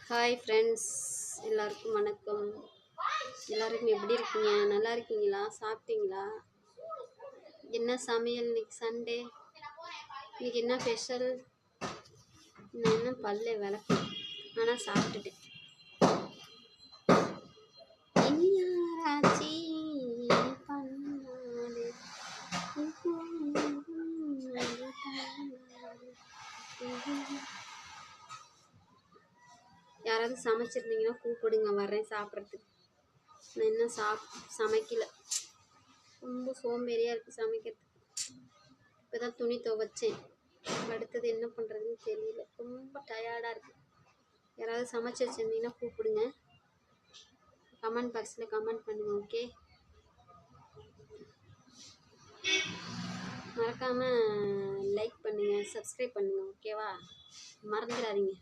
Hi friends, எல்லாருக்கும் வணக்கம். எல்லாருக்கும் எப்படி இருக்கீங்க? நல்லா இருக்கீங்களா? சாப்பிட்டீங்களா? என்ன சமையல் இன்னைக்கு? சண்டே இன்னைக்கு என்ன ஸ்பெஷல்? நான் இன்னும் பல்லே விளக்கு, ஆனால் சாப்பிட்டுட்டேன். இனியாராச்சி பண்ணாலே யாராவது சமைச்சிருந்தீங்கன்னா கூப்பிடுங்க, வரேன் சாப்பிட்றதுக்கு. நான் இன்னும் சமைக்கல. ரொம்ப சோம்பேறியாக இருக்குது சமைக்கிறதுக்கு. இப்போ தான் துணி துவைச்சேன். அடுத்தது என்ன பண்ணுறதுன்னு தெரியல. ரொம்ப டயர்டாக இருக்குது. யாராவது சமைச்சு வச்சுருந்தீங்கன்னா கூப்பிடுங்க. கமெண்ட் பாக்ஸில் கமெண்ட் பண்ணுங்கள். ஓகே, மறக்காமல் லைக் பண்ணுங்கள், சப்ஸ்கிரைப் பண்ணுங்கள். ஓகேவா? மறந்துடாதீங்க.